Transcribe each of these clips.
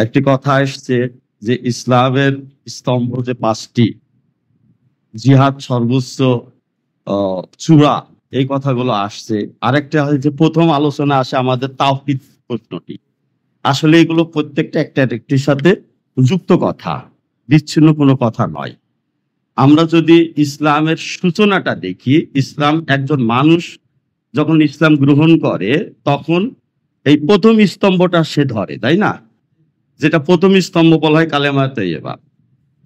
একটি কথা আসছে যে ইসলামের স্তম্ভ যে 5টি, জিহাদ সর্বোচ্চ চূড়া, এই কথাগুলো আসছে। আরেকটা হয় যে প্রথম আলোচনা আসে আমাদের তাওহীদ প্রশ্নটি। আসলে এগুলো প্রত্যেকটা একটা একটির সাথে যুক্ত কথা, বিচ্ছিন্ন কোনো কথা নয়। আমরা যদি ইসলামের সূচনাটা দেখি, ইসলাম একজন মানুষ যখন ইসলাম গ্রহণ করে তখন এই প্রথম স্তম্ভটা সে ধরে, তাই না? যেটা প্রথম স্তম্ভ বলা হয় কালেমা তাইয়্যিবা,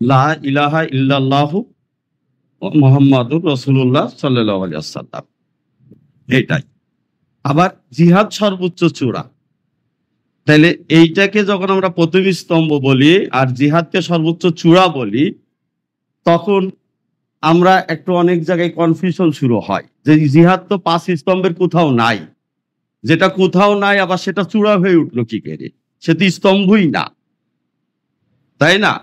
লা ইলাহা ইল্লাল্লাহু মুহাম্মাদুর রাসূলুল্লাহ সাল্লাল্লাহু আলাইহি ওয়াসাল্লাম, এটাই। আবার জিহাদ সর্বোচ্চ চূড়া, তাহলে এইটাকে যখন আমরা প্রথম স্তম্ভ বলি আর জিহাদকে সর্বোচ্চ চূড়া বলি, তখন আমরা একটু অনেক জায়গায় কনফিউশন শুরু হয় যে জিহাদ তো 5 স্তম্ভের কোথাও নাই, যেটা কোথাও নাই আবার সেটা চূড়া হয়ে উঠলো কি করে? সে তো স্তম্ভই না, তাই না?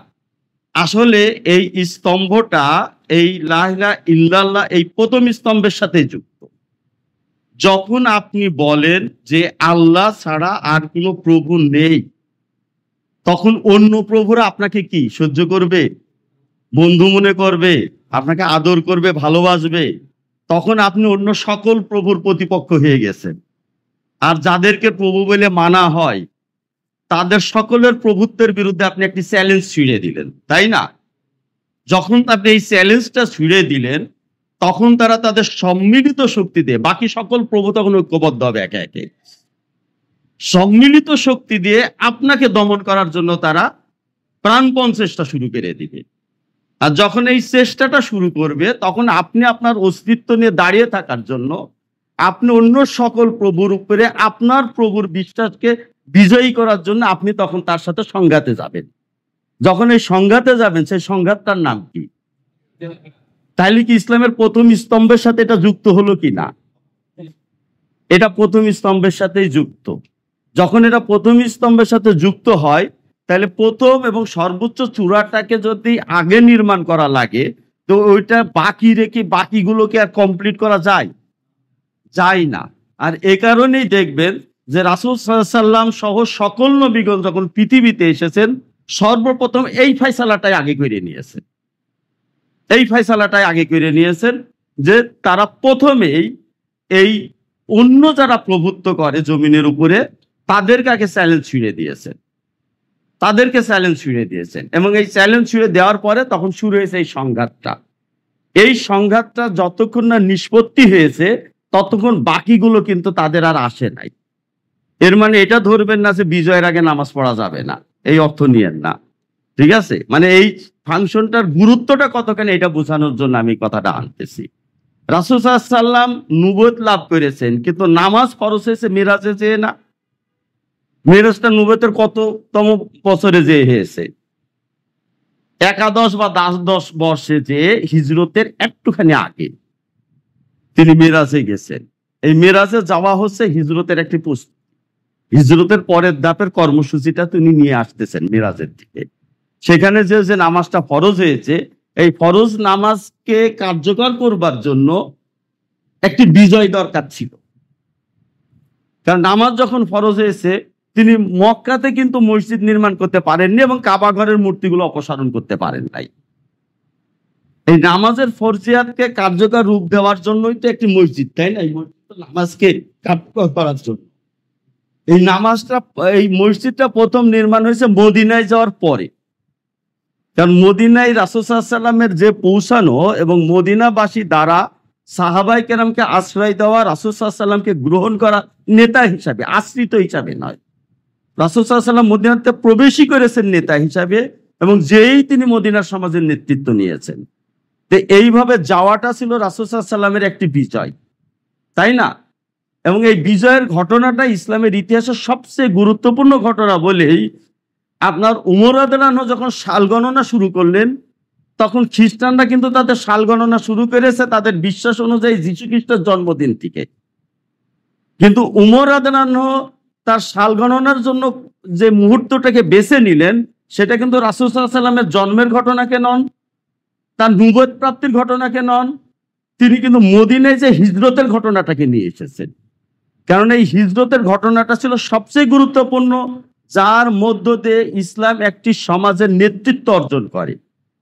আসলে এই স্তম্ভটা এই লা ইলাহা ইল্লাল্লাহ এই প্রথম স্তম্ভের সাথে যুক্ত। যখন আপনি বলেন যে আল্লাহ ছাড়া আর কোনো প্রভু নেই, তখন অন্য প্রভুরা আপনাকে কি সহ্য করবে? বন্ধু মনে করবে, আপনাকে আদর করবে, ভালোবাসবে? তখন আপনি অন্য সকল প্রভুর প্রতিপক্ষ হয়ে গেছেন। আর যাদেরকে প্রভু বলে মানা হয় তাদের সকলের প্রভুত্বের বিরুদ্ধে আপনি একটি চ্যালেঞ্জ ছুড়ে দিলেন, তাই না? যখন আপনি এই চ্যালেঞ্জটা ছুড়ে দিলেন, তখন তারা তাদের সম্মিলিত শক্তি দিয়ে, বাকি সকল প্রভু তখন ঐক্যবদ্ধ হবে একে একে, সম্মিলিত শক্তি দিয়ে আপনাকে দমন করার জন্য তারা প্রাণপণ চেষ্টা শুরু করে দিবে। আর যখন এই চেষ্টাটা শুরু করবে, তখন আপনি আপনার অস্তিত্ব নিয়ে দাঁড়িয়ে থাকার জন্য আপনি অন্য সকল প্রভুর উপরে আপনার প্রভুর বিশ্বাসকে বিজয়ী করার জন্য আপনি তখন তার সাথে সংঘাতে যাবেন। যখন এই সংঘাতে যাবেন, সেই সংঘাতটার নাম কি? তাইলে কি ইসলামের প্রথম স্তম্ভের সাথে এটা যুক্ত হলো কি না? এটা প্রথম স্তম্ভের সাথেই যুক্ত। যখন এটা প্রথম স্তম্ভের সাথে যুক্ত হয়, তাহলে প্রথম এবং সর্বোচ্চ চূড়াটাকে যদি আগে নির্মাণ করা লাগে, তো ওইটা বাকি রেখে বাকিগুলোকে আর কমপ্লিট করা যায় না। আর এ কারণেই দেখবেন যে রাসূল সাল্লাল্লাহু আলাইহি ওয়াসাল্লাম সহ সকল নবীগণ যখন পৃথিবীতে এসেছেন, সর্বপ্রথম এই ফয়সালাটাই আগে করে নিয়েছেন। এই ফয়সালাটাই আগে করে নিয়েছেন যে তারা প্রথমেই এই অন্য যারা প্রভুত্ব করে জমিনের উপরে, তাদেরকে আগে চ্যালেঞ্জ ছুড়ে দিয়েছেন, তাদেরকে চ্যালেঞ্জ ছুড়ে দিয়েছেন। এবং এই চ্যালেঞ্জ ছুড়ে দেওয়ার পরে তখন শুরু হয়েছে এই সংঘাতটা। এই সংঘাতটা যতক্ষণ না নিষ্পত্তি হয়েছে, ততক্ষণ বাকিগুলো কিন্তু তাদের আর আসে নাই। এর মানে এটা ধরবেন না যে বিজয়ের আগে নামাজ পড়া যাবে না, এই অর্থ নিয়েন না, ঠিক আছে? মানে এই ফাংশনটার গুরুত্বটা কতখানি এটা বোঝানোর জন্য আমি কথাটা আনতেছি। রাসূল সাল্লাল্লাহু আলাইহি ওয়াসাল্লাম নবুয়ত লাভ করেছেন, কিন্তু নামাজ ফরজ হয়েছে মিরাজে যেয়ে না। মিরাজটা নবুয়তের কততম বছরে যে হয়েছে? একাদশ বা দ্বাদশ বর্ষে, যে হিজরতের একটুখানি আগে তিনি মিরাজে গেছেন। এই মিরাজে যাওয়া হচ্ছে হিজরতের একটি প্রস্তুতি। হিজরতের পরের ধাপের কর্মসূচিটা তিনি নিয়ে আসতেছেন মিরাজের দিকে। সেখানে যে নামাজটা ফরজ হয়েছে, এই ফরজ নামাজকে কার্যকর করবার জন্য একটি বিজয় দরকার ছিল। কারণ নামাজ যখন ফরজ হয়েছে, তিনি মক্কাতে কিন্তু মসজিদ নির্মাণ করতে পারেননি এবং কাবা ঘরের মূর্তিগুলো অপসারণ করতে পারেন নাই। এই নামাজের ফরজিয়াতকে কার্যকর রূপ দেওয়ার জন্যই তো একটি মসজিদ, তাই না? এই মসজিদ নামাজকে কার্যকর করার জন্য। এই মসজিদটা প্রথম নির্মাণ হয়েছে মদিনায় যাওয়ার পরে। কারণ মদিনায় রাসূল সাল্লাল্লাহু আলাইহি ওয়াসাল্লামের যে পৌঁছানো এবং মদিনাবাসী দ্বারা সাহাবায়ে কেরামকে আশ্রয় দেওয়া, রাসূল সাল্লাল্লাহু আলাইহি ওয়াসাল্লামকে গ্রহণ করা নেতা হিসাবে, আশ্রিত হিসাবে নয়। রাসূল সাল্লাল্লাহু আলাইহি ওয়াসাল্লাম মদিনাতে প্রবেশই করেছেন নেতা হিসাবে, এবং যেই তিনি মদিনার সমাজের নেতৃত্ব নিয়েছেন। তো এইভাবে যাওয়াটা ছিল রাসূল সাল্লাল্লাহু আলাইহি ওয়াসাল্লামের একটি বিজয়, তাই না? এবং এই বিজয়ের ঘটনাটা ইসলামের ইতিহাসের সবচেয়ে গুরুত্বপূর্ণ ঘটনা বলেই আপনার উমর রাদিয়াল্লাহু আনহু যখন সাল গণনা শুরু করলেন, তখন খ্রিস্টানরা কিন্তু তাদের সাল গণনা শুরু করেছে তাদের বিশ্বাস অনুযায়ী যীশু খ্রিস্টের জন্মদিন থেকে। কিন্তু উমর রাদিয়াল্লাহু আনহু তার সাল গণনার জন্য যে মুহূর্তটাকে বেছে নিলেন, সেটা কিন্তু রাসূল সাল্লাল্লাহু আলাইহি ওয়াসাল্লামের জন্মের ঘটনাকে নন, তার নবুয়ত প্রাপ্তির ঘটনাকে নন, তিনি কিন্তু মদিনায় যে হিজরতের ঘটনাটাকে নিয়ে এসেছেন। কারণ এই হিজরতের ঘটনাটা ছিল সবচেয়ে গুরুত্বপূর্ণ, যার মধ্য দিয়ে ইসলাম একটি সমাজের নেতৃত্ব অর্জন করে,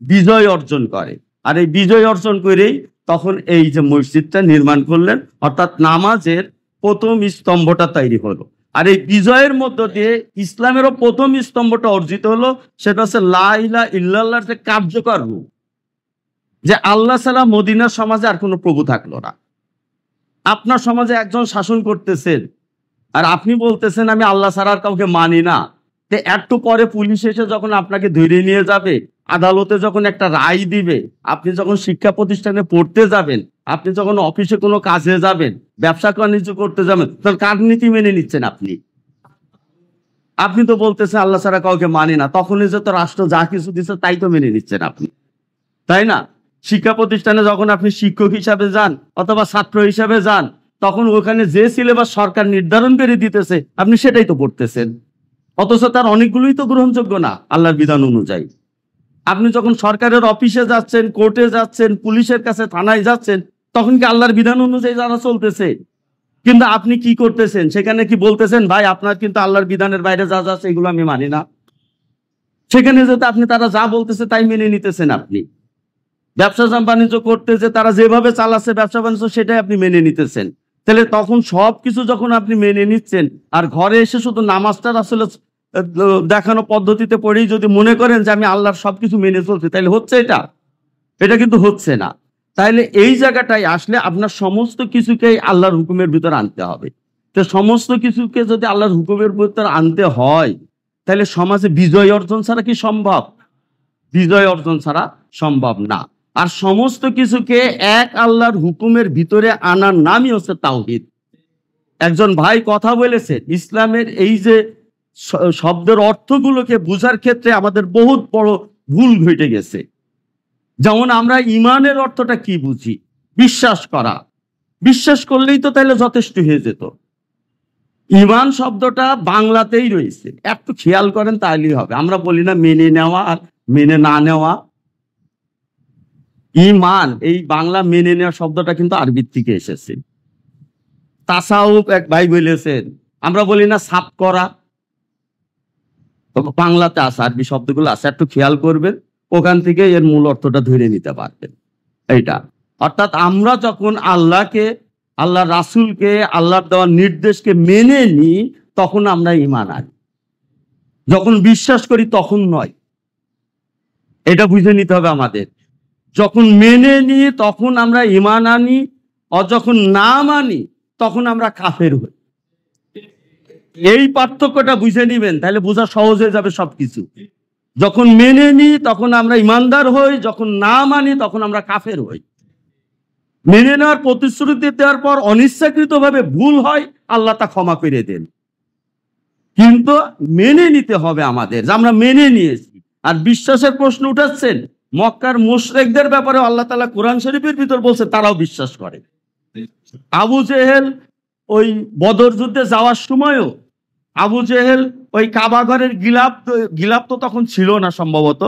বিজয় অর্জন করে। আর এই বিজয় অর্জন করেই তখন এই যে মসজিদটা নির্মাণ করলেন, অর্থাৎ নামাজের প্রথম স্তম্ভটা তৈরি হলো। আর এই বিজয়ের মধ্য দিয়ে ইসলামেরও প্রথম স্তম্ভটা অর্জিত হলো, সেটা হচ্ছে লা ইলাহা ইল্লাল্লাহর যে কার্যকর রূপ, যে আল্লাহ ছাড়া মদিনার সমাজে আর কোনো প্রভু থাকলো না। আপনার সমাজে একজন শাসন করতেছেন আর আপনি বলতেছেন আমি আল্লাহ ছাড়া আর কাউকে মানি না। তো একটু পরে পুলিশ এসে যখন আপনাকে ধরে নিয়ে যাবে, আদালতে যখন একটা রায় দিবে, আপনি যখন শিক্ষা প্রতিষ্ঠানে পড়তে যাবেন, আপনি যখন অফিসে কোনো কাজে যাবেন, ব্যবসা বাণিজ্য করতে যাবেন, তখন কার নীতি মেনে নিচ্ছেন আপনি? আপনি তো বলতেছেন আল্লাহ ছাড়া কাউকে মানি না, তখনই যে তো রাষ্ট্র যা কিছু দিচ্ছে তাই তো মেনে নিচ্ছেন আপনি, তাই না? শিক্ষা প্রতিষ্ঠানে যখন আপনি শিক্ষক হিসাবে যান অথবা ছাত্র হিসাবে যান, তখন ওখানে যে সিলেবাস সরকার নির্ধারণ করে দিতেছে আপনি সেটাই তো পড়তেছেন, অথচ তার অনেকগুলোই তো গ্রহণযোগ্য না আল্লাহর বিধান অনুযায়ী। আপনি যখন সরকারের অফিসে যাচ্ছেন, কোর্টে যাচ্ছেন, পুলিশের কাছে, থানায় যাচ্ছেন, তখন কি আল্লাহর বিধান অনুযায়ী যারা চলতেছে? কিন্তু আপনি কি করতেছেন সেখানে? কি বলতেছেন ভাই আপনার কিন্তু আল্লাহর বিধানের বাইরে যা যা আছে এগুলো আমি মানি না। সেখানে যেতে আপনি তারা যা বলতেছে তাই মেনে নিতেছেন। আপনি ব্যবসা বাণিজ্য করতে যে তারা যেভাবে চালাচ্ছে ব্যবসা বাণিজ্য সেটাই আপনি মেনে নিতেছেন। তাহলে তখন সবকিছু যখন আপনি মেনে নিচ্ছেন আর ঘরে এসে শুধু নামাজটা আসলে দেখানো পদ্ধতিতে পড়েই যদি মনে করেন যে আমি আল্লাহর সবকিছু মেনে চলছি, তাহলে হচ্ছে এটা? এটা কিন্তু হচ্ছে না। তাইলে এই জায়গাটায় আসলে আপনার সমস্ত কিছুকেই আল্লাহর হুকুমের ভিতর আনতে হবে। তো সমস্ত কিছুকে যদি আল্লাহর হুকুমের ভিতর আনতে হয়, তাহলে সমাজে বিজয় অর্জন ছাড়া কি সম্ভব? বিজয় অর্জন ছাড়া সম্ভব না। আর সমস্ত কিছুকে এক আল্লাহর হুকুমের ভিতরে আনার নামই হচ্ছে তাওহীদ। একজন ভাই কথা বলেছেন, ইসলামের এই যে শব্দের অর্থগুলোকে বোঝার ক্ষেত্রে আমাদের বহুত বড় ভুল ঘটে গেছে। যেমন আমরা ইমানের অর্থটা কি বুঝি? বিশ্বাস করা। বিশ্বাস করলেই তো তাহলে যথেষ্ট হয়ে যেত। ইমান শব্দটা বাংলাতেই রয়েছে, একটু খেয়াল করেন তাহলেই হবে। আমরা বলি না মেনে নেওয়া আর মেনে না নেওয়া। ইমান এই বাংলা মেনে নেওয়া শব্দটা কিন্তু আরবির থেকে এসেছে। তাসাউফ এক ভাই বলেছেন, আমরা বলি না সাফ করা, বাংলাতে আছে, আরবি শব্দগুলো আছে, একটু খেয়াল করবেন, ওখান থেকে এর মূল অর্থটা ধরে নিতে পারবেন। এইটা অর্থাৎ আমরা যখন আল্লাহকে, আল্লাহ রাসূলকে, আল্লাহর দেওয়া নির্দেশকে মেনে নিই তখন আমরা ঈমান আনি। যখন বিশ্বাস করি তখন নয়, এটা বুঝে নিতে হবে আমাদের। যখন মেনে নিই তখন আমরা ঈমান আনি, আর যখন না মানি তখন আমরা কাফের হই। এই পার্থক্যটা বুঝে নিবেন, তাহলে বোঝা সহজ হয়ে যাবে সবকিছু। যখন মেনে নিই তখন আমরা ইমানদার হই, যখন না মানি তখন আমরা কাফের হই। মেনে নেওয়ার প্রতিশ্রুতি দেওয়ার পর অনিচ্ছাকৃতভাবে ভুল হয়, আল্লাহ তা ক্ষমা করে দেন, কিন্তু মেনে নিতে হবে আমাদের যে আমরা মেনে নিয়েছি। আর বিশ্বাসের প্রশ্ন উঠাচ্ছেন, মক্কার মুশরিকদের ব্যাপারে আল্লাহ তাআলা কোরআন শরীফের ভিতর বলছে তারাও বিশ্বাস করে। আবু জেহেল ওই বদর যুদ্ধে যাওয়ার সময়ও আবু জেহেল ওই কাবা ঘরের গিলাপ তো তখন ছিল না সম্ভবত,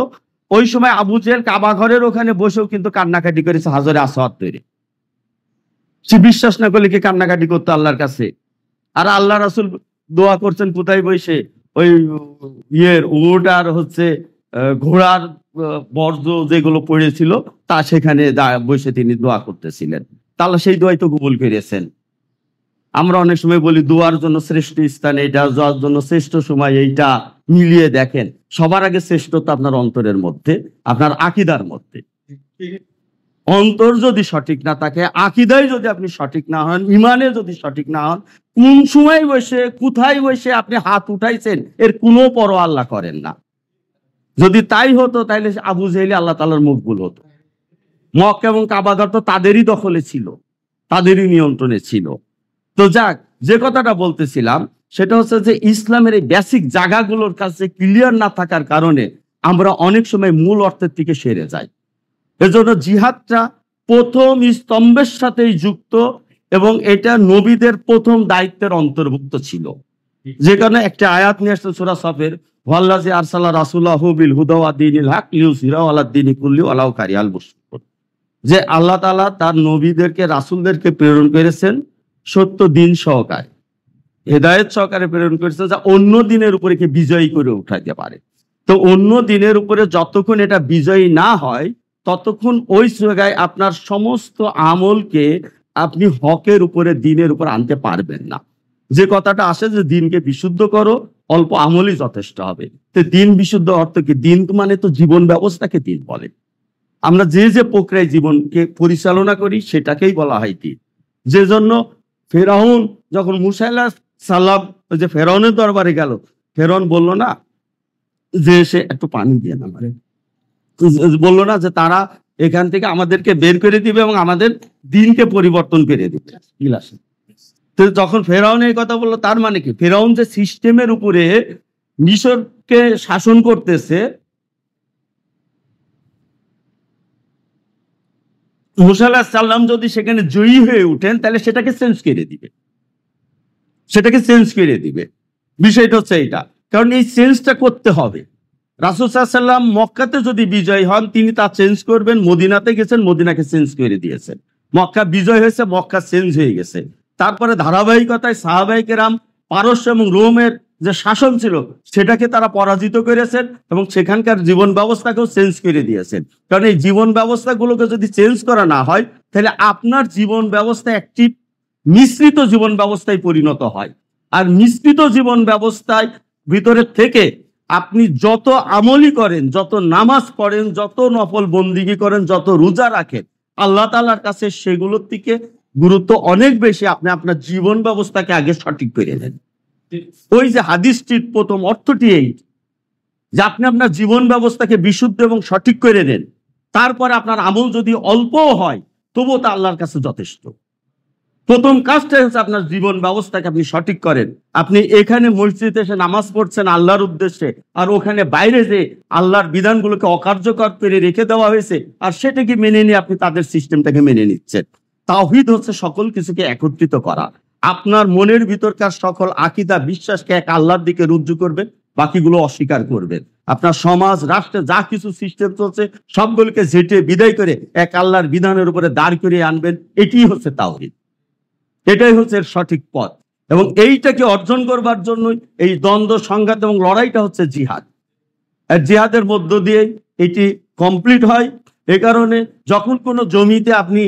ওই সময় আবু জেহেল কাবা ঘরের ওখানে বসেও কিন্তু কান্নাকাটি করেছে হাজরে আসওয়াদ তৈরি। সে বিশ্বাস না করলে কি কান্নাকাটি করতো আল্লাহর কাছে? আর আল্লাহ রাসূল দোয়া করছেন কোথায় বসে? ওই উট আর হচ্ছে ঘোড়ার বর্জ্য যেগুলো পড়েছিল তা সেখানে বসে তিনি দোয়া করতেছিলেন। তাহলে সেই দোয়াই তো কবুল করেছেন। আমরা অনেক সময় বলি দোয়ার জন্য শ্রেষ্ঠ স্থান এইটা, যাওয়ার জন্য শ্রেষ্ঠ সময় এইটা, মিলিয়ে দেখেন। সবার আগে শ্রেষ্ঠতা আপনার অন্তরের মধ্যে, আপনার আকীদার মধ্যে। অন্তর যদি সঠিক না থাকে, আকীদায় যদি আপনি সঠিক না হন, ইমানে যদি সঠিক না হন, কোন সময় বসে কোথায় বসে আপনি হাত উঠাইছেন এর কোনো পরোয়া আল্লাহ করেন না। যদি তাই হতো তাহলে আবু জেহেল আল্লাহ তাআলার মকবুল হতো। মক্কা এবং কাবাঘর তো তাদেরই দখলে ছিল, তাদেরই নিয়ন্ত্রণে ছিল। তো যাক, যে কথাটা বলতেছিলাম সেটা হচ্ছে যে ইসলামের এই বেসিক জায়গাগুলোর কাছে ক্লিয়ার না থাকার কারণে আমরা অনেক সময় মূল অর্থের থেকে সেরে যাই। এজন্য জিহাদটা প্রথম স্তম্ভের সাথেই যুক্ত এবং এটা নবীদের প্রথম দায়িত্বের অন্তর্ভুক্ত ছিল। যে কারণে একটা আয়াত নিয়ে আসছে সূরা সফের, ওয়াল্লাযী আরসালা রাসূলাহু বিল হুদা ওয়া দীনিল হক লিইয়ুযহিরাহু আলা দ্বীনি কুল্লি ওয়ালাউ কারিহাল মুশরিকুন। যে আল্লাহ তাআলা তার নবীদেরকে, রাসূলদেরকে প্রেরণ করেছেন সত্য দিন সহকারে, হেদায়েত সহকারে প্রেরণ করেছে যা অন্য দিনের উপরে কি বিজয়ী করে উঠাইতে পারে। তো অন্য দিনের উপরে যতক্ষণ এটা বিজয়ী না হয় ততক্ষণ ওই জায়গায় আপনার সমস্ত আমলকে আপনি হকের উপরে দিনের উপর আনতে পারবেন না। যে কথাটা আসে যে দিনকে বিশুদ্ধ করো, অল্প আমলই যথেষ্ট হবে। তো দিন বিশুদ্ধ অর্থ কি? দিন মানে তো জীবন ব্যবস্থাকে দিন বলে। আমরা যে যে প্রক্রিয়ায় জীবনকে পরিচালনা করি সেটাকেই বলা হয় দিন। যে জন্য ফেরাউন যখন মুসা আলাইহিস সালাম যে ফেরাউনের দরবারে গেল, ফেরাউন বলল না যে সে একটু পানি দিয়ে না মানে বললো না যে তারা এখান থেকে আমাদেরকে বের করে দিবে এবং আমাদের দিনকে পরিবর্তন করে দিবে। তো যখন ফেরাউন এই কথা বললো, তার মানে কি? ফেরাউন যে সিস্টেমের উপরে মিশরকে শাসন করতেছে, মুসা আলাইহিস সালাম যদি সেখানে জয়ী হয়ে উঠেন তাহলে সেটাকে চেঞ্জ করে দিবে, সেটাকে চেঞ্জ করে দিবে। বিষয়টা হচ্ছে এইটা, কারণ এই চেঞ্জটা করতে হবে। রাসূল সাল্লাল্লাহু আলাইহি ওয়াসাল্লাম মক্কাতে যদি বিজয় হন তিনি তা চেঞ্জ করবেন। মদিনাতে গেছেন, মদিনাকে চেঞ্জ করে দিয়েছেন। মক্কা বিজয় হয়েছে, মক্কা চেঞ্জ হয়ে গেছে। তারপরে ধারাবাহিকতায় সাহাবায়ে কেরাম পারস্য এবং রোমের যে শাসন ছিল সেটাকে তারা পরাজিত করেছেন এবং সেখানকার জীবন ব্যবস্থাকেও চেঞ্জ করে দিয়েছেন। কারণ এই জীবন ব্যবস্থাগুলোকে যদি চেঞ্জ করা না হয় তাহলে আপনার জীবন ব্যবস্থা একটি মিশ্রিত জীবন ব্যবস্থায় পরিণত হয়। আর মিশ্রিত জীবন ব্যবস্থায় ভিতরে থেকে আপনি যত আমলি করেন, যত নামাজ পড়েন, যত নফল বন্দিগি করেন, যত রোজা রাখেন, আল্লাহ তাআলার কাছে সেগুলোর থেকে গুরুত্ব অনেক বেশি। আপনি আপনার জীবন ব্যবস্থাকে আগে সঠিক করে নেন। ওই যে হাদিসটির প্রথম অর্থটি এই যে আপনি আপনার জীবন ব্যবস্থাকে বিশুদ্ধ এবং সঠিক করে নেন, তারপরে আপনার আমল যদি অল্পও হয় তবুও তা আল্লাহর কাছে যথেষ্ট। প্রথম কাজটাই হচ্ছে আপনার জীবন ব্যবস্থাকে আপনি সঠিক করেন। আপনি এখানে মসজিদে এসে নামাজ পড়ছেন আল্লাহর উদ্দেশ্যে, আর ওখানে বাইরে যে আল্লাহর বিধানগুলোকে অকার্যকর করে রেখে দেওয়া হয়েছে আর সেটাকে মেনে নিয়ে আপনি তাদের সিস্টেমটাকে মেনে নিচ্ছেন। তাওহীদ হচ্ছে সকল কিছুকে একত্রিত করা। আপনার মনের ভিতরকার সকল আকীদা বিশ্বাসকে এক আল্লাহর দিকে রুজু করবেন, বাকিগুলো অস্বীকার করবেন। আপনার সমাজ রাষ্ট্রে যা কিছু সিস্টেম চলছে সবগুলোকে ঝেঁটে বিদায় করে এক আল্লাহর বিধানের উপরে দাঁড় করিয়ে আনবেন। এটাই হচ্ছে তাওহীদ, এটাই হচ্ছে সঠিক পথ। এবং এইটাকে অর্জন করবার জন্যই এই দ্বন্দ্ব, সংঘাত এবং লড়াইটা হচ্ছে জিহাদ। আর জিহাদের মধ্য দিয়ে এটি কমপ্লিট হয়। এই কারণে যখন কোনো জমিতে আপনি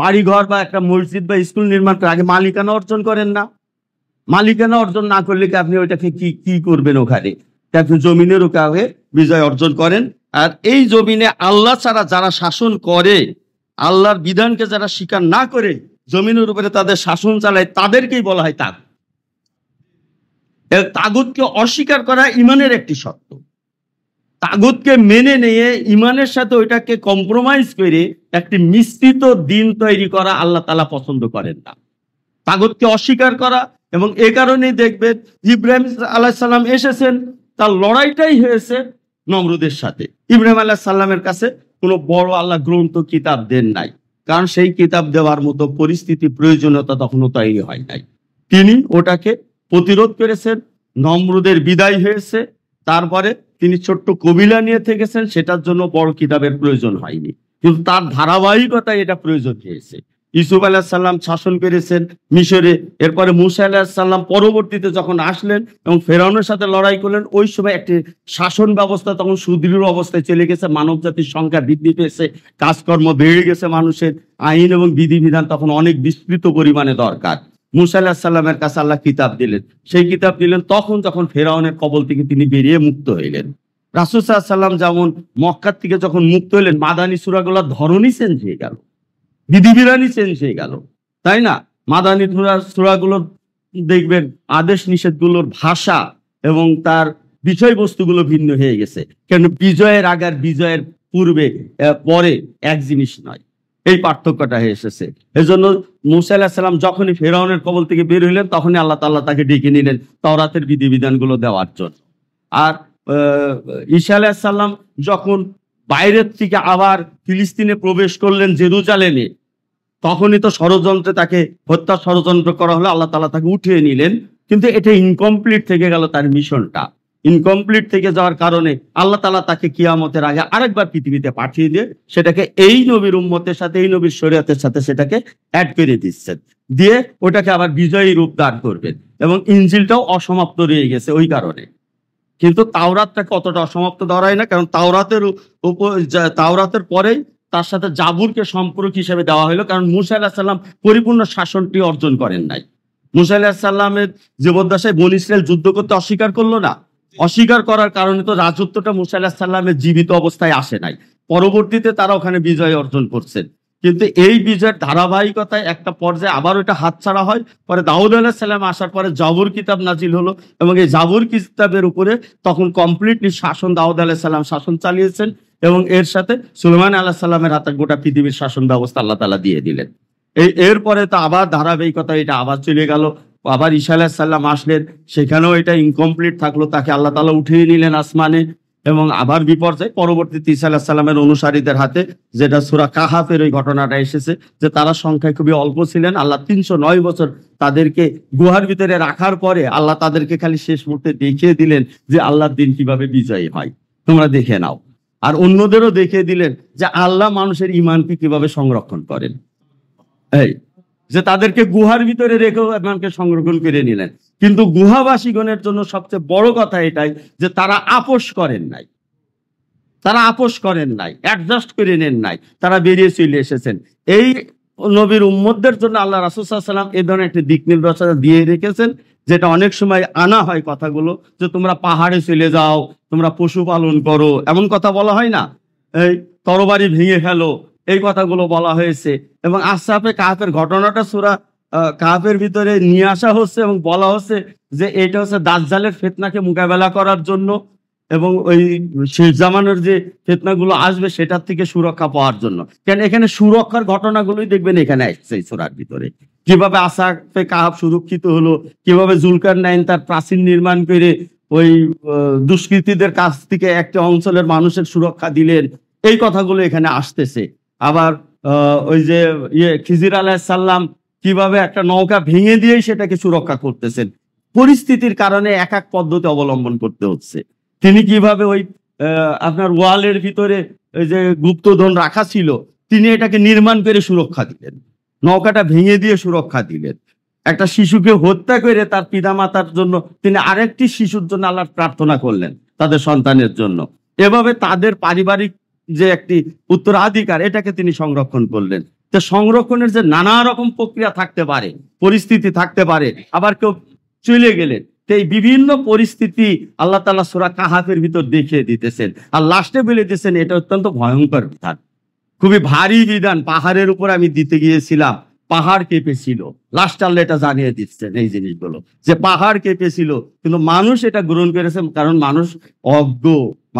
বাড়িঘর বা একটা মসজিদ বা স্কুল নির্মাণ করে আগে মালিকানা অর্জন করেন না? মালিকানা অর্জন না করলে কি আপনি ওইটাকে কি করবেন? ওখানে আপনি জমিনের উপরে বিজয় অর্জন করেন। আর এই জমিনে আল্লাহ ছাড়া যারা শাসন করে, আল্লাহর বিধানকে যারা স্বীকার না করে জমিনের উপরে তাদের শাসন চালায়, তাদেরকেই বলা হয় তাগুত। তাগুতকে অস্বীকার করা ইমানের একটি শর্ত। তাগুতকে মেনে নিয়ে ইমানের সাথে ওইটাকে কম্প্রোমাইজ করে একটি মিশ্রিত দিন তৈরি করা আল্লাহ তাআলা পছন্দ করেন না। তাগুতকে অস্বীকার করা। এবং এ কারণেই দেখবেন ইব্রাহিম আলাইহিস সালাম এসেছেন, তার লড়াইটাই হয়েছে নমরুদের সাথে। ইব্রাহিম আলাইহিস সালামের কাছে কোনো বড় আল্লাহ গ্রন্থ কিতাব দেন নাই, কারণ সেই কিতাব দেওয়ার মতো পরিস্থিতি, প্রয়োজনীয়তা তখনও তৈরি হয় নাই। তিনি ওটাকে প্রতিরোধ করেছেন, নমরুদের বিদায় হয়েছে। তারপরে তিনি ছোট্ট কবিলা নিয়ে থেকেছেন, সেটার জন্য বড় কিতাবের প্রয়োজন হয়নি, কিন্তু তার ধারাবাহিকতায় এটা প্রয়োজন হয়েছে। ইউসুফ আলাইহিস সালাম শাসন করেছেন মিশরে, এরপরে মুসা আলাইহিস সালাম পরবর্তীতে যখন আসলেন এবং ফেরাউনের সাথে লড়াই করলেন, ওই সময় একটি শাসন ব্যবস্থা তখন সুদৃঢ় অবস্থায় চলে গেছে, মানব জাতির সংখ্যা বৃদ্ধি পেয়েছে, কাজকর্ম বেড়ে গেছে, মানুষের আইন এবং বিধিবিধান তখন অনেক বিস্তৃত পরিমাণে দরকার। মুসা আলাইহিস সালামের কাছে আল্লাহ কিতাব দিলেন, সেই কিতাব দিলেন তখন যখন ফেরাউনের কবল থেকে তিনি বেরিয়ে মুক্ত হইলেন। রাসূল সাল্লাল্লাহু আলাইহি ওয়াসাল্লাম যেমন মক্কার থেকে যখন মুক্ত হইলেন, মাদানী সূরাগুলোর ধরনই চেঞ্জ হয়ে গেল, বিধিবিধানই চেঞ্জ হয়ে গেল, তাই না? মাদানী সূরাগুলো দেখবেন আদেশ নিষেধগুলোর ভাষা এবং তার বিষয়বস্তুগুলো ভিন্ন হয়ে গেছে। কেন? বিজয়ের আগে আর বিজয়ের পূর্বে পরে এক জিনিস নয়, এই পার্থক্যটা হয়ে এসেছে। এজন্য মুসা আলাইহিস সালাম যখনই ফেরাউনের কবল থেকে বের হইলেন তখনই আল্লাহ তাআলা তাকে ডেকে নিলেন তাওরাতের বিধিবিধানগুলো দেওয়ার জন্য। আর ঈসা আলাইহিস সালাম যখন বাইরের থেকে আবার ফিলিস্তিনে প্রবেশ করলেন, জেরুজালেমে, তখনই তো ষড়যন্ত্রে তাকে হত্যা ষড়যন্ত্র করা হলো, আল্লাহ তাআলা তাকে উঠিয়ে নিলেন। কিন্তু এটা ইনকমপ্লিট থেকে গেল তার মিশনটা। ইনকমপ্লিট থেকে যাওয়ার কারণে আল্লাহ তাআলা তাকে কিয়ামতের আগে আরেকবার পৃথিবীতে পাঠিয়ে দিয়ে সেটাকে এই নবীর উম্মতের সাথে, এই নবীর শরীয়তের সাথে সেটাকে অ্যাড করে দিচ্ছেন, দিয়ে ওটাকে আবার বিজয়ী রূপ দান করবেন। এবং ইনজিলটাও অসমাপ্ত রয়ে গেছে ওই কারণে। কিন্তু তাওরাতটাকে অতটা অসমাপ্ত ধরায় না, কারণ তাওরাতের পরেই তার সাথে জাবুরকে সম্পর্ক হিসেবে দেওয়া হলো, কারণ মুসা আলাইহিস সালাম পরিপূর্ণ শাসনটি অর্জন করেন নাই। মুসা আলাইহিস সালামের জীবদ্দশায় বনী ইসরাইল যুদ্ধ করতে অস্বীকার করলো না, অস্বীকার করার কারণে তো রাজত্বটা মুসা আলাইহিস সালামের জীবিত অবস্থায় আসে নাই, পরবর্তীতে তারা ওখানে বিজয় অর্জন করছেন। কিন্তু এই বিজয়ের ধারাবাহিকতায় একটা পর্যায়ে আবার ওটা হাতছাড়া হয়। পরে দাউদ আলাইহিস সালাম আসার পরে জাবুর কিতাব নাজিল হলো, এবং এই জাবুর কিতাবের উপরে তখন কমপ্লিটলি শাসন দাউদ আলাইহিস সালাম শাসন চালিয়েছেন, এবং এর সাথে সুলাইমান আলাইহিস সালামের হাতে গোটা পৃথিবীর শাসন ব্যবস্থা আল্লাহ তাআলা দিয়ে দিলেন। এরপরে তো আবার ধারাবাহিকতা এটা আবার চলে গেল, আবার ঈসা আলাইহিস সালাম আসলেন, সেখানেও এটা ইনকমপ্লিট থাকলো, তাকে আল্লাহ তাআলা উঠিয়ে নিলেন আসমানে, এবং আবার বিপর্যয় পরবর্তীতে ঈসা আলাইহিস সালামের অনুসারীদের হাতে, যেটা সূরা কাহাফের ওই ঘটনাটা এসেছে, যে তারা সংখ্যায় খুবই অল্প ছিলেন। আল্লাহ 309 বছর তাদেরকে গুহার ভিতরে রাখার পরে আল্লাহ তাদেরকে খালি শেষ মুহূর্তে দেখিয়ে দিলেন যে আল্লাহর দিন কিভাবে বিজয়ী হয়, তোমরা দেখে নাও। আর অন্যদেরও দেখিয়ে দিলেন যে আল্লাহ মানুষের ঈমানকে কিভাবে সংরক্ষণ করেন, এই যে তাদেরকে গুহার ভিতরে রেখেও ইমানকে সংরক্ষণ করে নিলেন। কিন্তু গুহাবাসীগণের জন্য সবচেয়ে বড় কথা এটাই যে তারা আপোষ করেন নাই, তারা আপোষ করেন নাই, অ্যাডজাস্ট করে নেন নাই, তারা বেরিয়ে চলে এসেছেন। এই নবীর উম্মতদের জন্য আল্লাহ রাসূল সাল্লাল্লাহু আলাইহি ওয়াসাল্লাম এই ধরনের একটি দিক নির্দেশনা দিয়ে রেখেছেন, যেটা অনেক সময় আনা হয় কথাগুলো, যে তোমরা পাহাড়ে চলে যাও, তোমরা পশুপালন করো, এমন কথা বলা হয় না, এই তরবারি ভেঙে ফেলো, এই কথাগুলো বলা হয়েছে। এবং আসহাবে কাহফের ঘটনাটা সূরা কাহফের ভিতরে নিয়ে আসা হচ্ছে, এবং বলা হচ্ছে যে এটা হচ্ছে দাজ্জালের ফিতনাকে মোকাবেলা করার জন্য, এবং ওই শেষ জামানের যে ফিতনাগুলো আসবে সেটার থেকে সুরক্ষা পাওয়ার জন্য। কেন এখানে সুরক্ষার ঘটনাগুলোই দেখবেন এখানে আসছে এই সূরার ভিতরে, কিভাবে আসহাবে কাহফ সুরক্ষিত হলো, কিভাবে জুলকারনাইন তার প্রাচীর নির্মাণ করে ওই দুষ্কৃতীদের কাছ থেকে একটা অঞ্চলের মানুষের সুরক্ষা দিলেন, এই কথাগুলো এখানে আসতেছে। আবার ওই যে খিজির আলাইহিস সালাম কিভাবে একটা নৌকা ভেঙে দিয়েই সেটাকে সুরক্ষা করতেছেন, পরিস্থিতির কারণে এক এক পদ্ধতি অবলম্বন করতে হচ্ছে। তিনি কিভাবে ওই আপনার ওয়ালের ভিতরে ওই যে গুপ্তধন রাখা ছিল, তিনি এটাকে নির্মাণ করে সুরক্ষা দিলেন, নৌকাটা ভেঙে দিয়ে সুরক্ষা দিলেন। একটা শিশুকে হত্যা করে তার পিতামাতার জন্য তিনি আরেকটি শিশুর জন্য আল্লাহ প্রার্থনা করলেন, তাদের সন্তানের জন্য। এভাবে তাদের পারিবারিক যে একটি উত্তরাধিকার, এটাকে তিনি সংরক্ষণ করলেন। তো সংরক্ষণের যে নানা রকম প্রক্রিয়া থাকতে পারে, পরিস্থিতি থাকতে পারে, আবার কেউ চলে গেলেন, তো এই বিভিন্ন পরিস্থিতি আল্লাহ তাআলা সূরা কাহাফের ভিতর দেখিয়ে দিতেছেন। আর লাস্টে বলে দিতেছেন এটা অত্যন্ত ভয়ঙ্কর বিধান, খুবই ভারী বিধান। পাহাড়ের উপর আমি দিতে গিয়েছিলাম, পাহাড় কেঁপেছিল। লাস্ট আল্লাহ এটা জানিয়ে দিচ্ছেন এই জিনিসগুলো, যে পাহাড় কেঁপেছিল, কিন্তু মানুষ এটা গ্রহণ করেছে, কারণ মানুষ অজ্ঞ,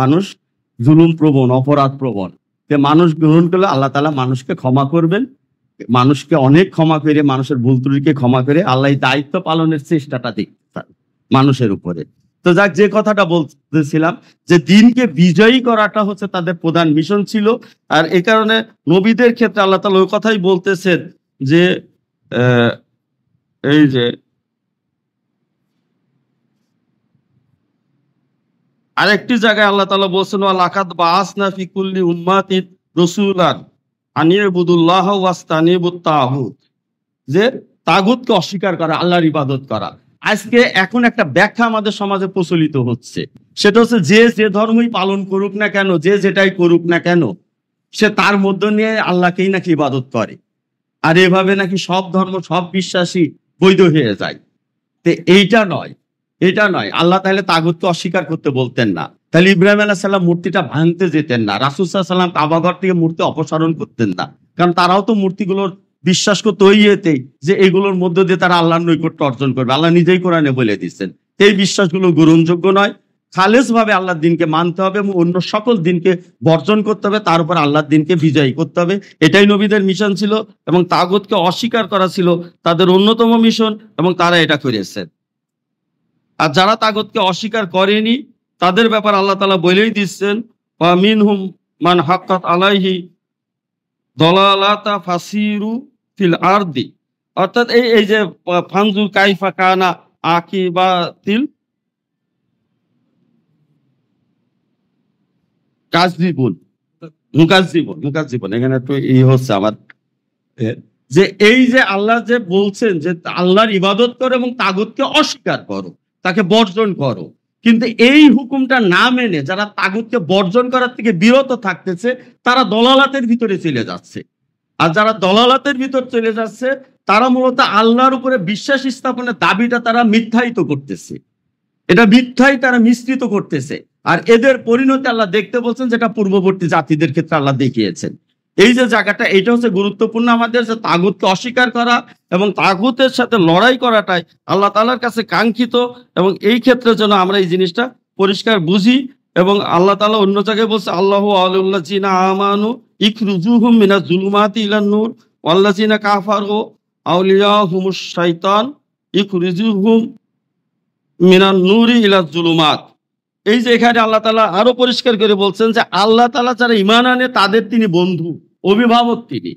মানুষ জুলুম প্রবণ, অপরাধ প্রবণ। মানুষ গ্রহণ করলে আল্লাহ তাআলা মানুষকে ক্ষমা করবেন, মানুষকে অনেক ক্ষমা করে, মানুষের ভুল ত্রুটিকে ক্ষমা করে আল্লাহ দায়িত্ব পালনের চেষ্টাটা দেখতেন মানুষের উপরে। তো যাক, যে কথাটা বলতেছিলাম, যে দিনকে বিজয়ী করাটা হচ্ছে তাদের প্রধান মিশন ছিল। আর এই কারণে নবীদের ক্ষেত্রে আল্লাহ তাআলা ওই কথাই বলতেছেন যে এই যে আরেকটি জায়গায় আল্লাহ তাআলা বলছেন, ওয়ালাকাদ বাআসনা ফি কুল্লি উম্মাতিন রাসূলান আন ইবুদুল্লাহ ওয়াস্তানিবুত তাগুত, যে তাগুতকে অস্বীকার করা, আল্লাহর ইবাদত করা। আজকে এখন একটা ব্যাখ্যা আমাদের সমাজে প্রচলিত হচ্ছে, সেটা হচ্ছে যে যে ধর্মই পালন করুক না কেন, যে যেটাই করুক না কেন, সে তার মধ্য নিয়ে আল্লাহকেই নাকি ইবাদত করে, আর এভাবে নাকি সব ধর্ম, সব বিশ্বাসী বৈধ হয়ে যায়। তো এইটা নয়, এটা নয়। আল্লাহ তাহলে তাগুতকে অস্বীকার করতে বলতেন না, তাহলে ইব্রাহিম আলাইহিস সালাম মূর্তিটা ভাঙতে যেতেন না, রাসূল সাল্লাল্লাহু আলাইহি ওয়াসাল্লাম কাবাঘর থেকে মূর্তি অপসারণ করতেন না, কারণ তারাও তো মূর্তিগুলোর বিশ্বাস করতে ওই ইয়েতেই, যে এগুলোর মধ্য দিয়ে তারা আল্লাহর নৈকট্য অর্জন করবে। আল্লাহ নিজেই কোরআনে বলে দিচ্ছেন এই বিশ্বাসগুলো গ্রহণযোগ্য নয়। খালেস ভাবে আল্লাহর দিনকে মানতে হবে এবং অন্য সকল দিনকে বর্জন করতে হবে, তার উপর আল্লাহর দিনকে বিজয়ী করতে হবে। এটাই নবীদের মিশন ছিল, এবং তাগুতকে অস্বীকার করা ছিল তাদের অন্যতম মিশন, এবং তারা এটা করেছেন। আর যারা তাগুতকে অস্বীকার করেনি তাদের ব্যাপার আল্লাহ তাআলা বলেই দিচ্ছেন, ওয়া মিনহুম মান হাক্কাত আলাইহি দলালাতা ফাসিরু ফিল আরদি, অর্থাৎ এই যে ফানজুর কাইফা কানা আকিবাতিল কাজীবুন, মুকাজ্জিবুন এখানে একটু হচ্ছে আমার, যে এই যে আল্লাহ যে বলছেন যে আল্লাহর ইবাদত করো এবং তাগুতকে অস্বীকার করো, তাকে বর্জন করো, কিন্তু এই হুকুমটা না মেনে যারা তাগুতকে বর্জন করার থেকে বিরত থাকতেছে তারা দলালাতের ভিতরে চলে যাচ্ছে। আর যারা দলালাতের ভিতর চলে যাচ্ছে তারা মূলত আল্লাহর উপরে বিশ্বাস স্থাপনের দাবিটা তারা মিথ্যায়িত করতেছে, এটা মিথ্যাই তারা মিশ্রিত করতেছে। আর এদের পরিণতি আল্লাহ দেখতে বলছেন, যেটা পূর্ববর্তী জাতিদের ক্ষেত্রে আল্লাহ দেখিয়েছেন। এই যে জায়গাটা, এটা হচ্ছে গুরুত্বপূর্ণ আমাদের, যে তাগুতকে অস্বীকার করা এবং তাগুতের সাথে লড়াই করাটাই আল্লাহ তাআলার কাছে কাঙ্ক্ষিত। এবং এই ক্ষেত্রে যেন আমরা এই জিনিসটা পরিষ্কার বুঝি। এবং আল্লাহ তাআলা অন্য জায়গায় বলছে, আল্লাহু আউলিয়াল্লাযিনা আমানু ইখরুজুহুম মিনাজ জুলুমাতি ইলান নূর ওয়াল্লাযিনা কাফারু আউলিয়াহুমুশ শাইতান ইখরুজুহুম মিনান নূরি ইলাজ জুলুমাত। এই যে এখানে আল্লাহ তাআলা আরো পরিষ্কার করে বলছেন যে আল্লাহ তাআলা যারা ঈমান আনে তাদের তিনি বন্ধু, অভিভাবক তিনি।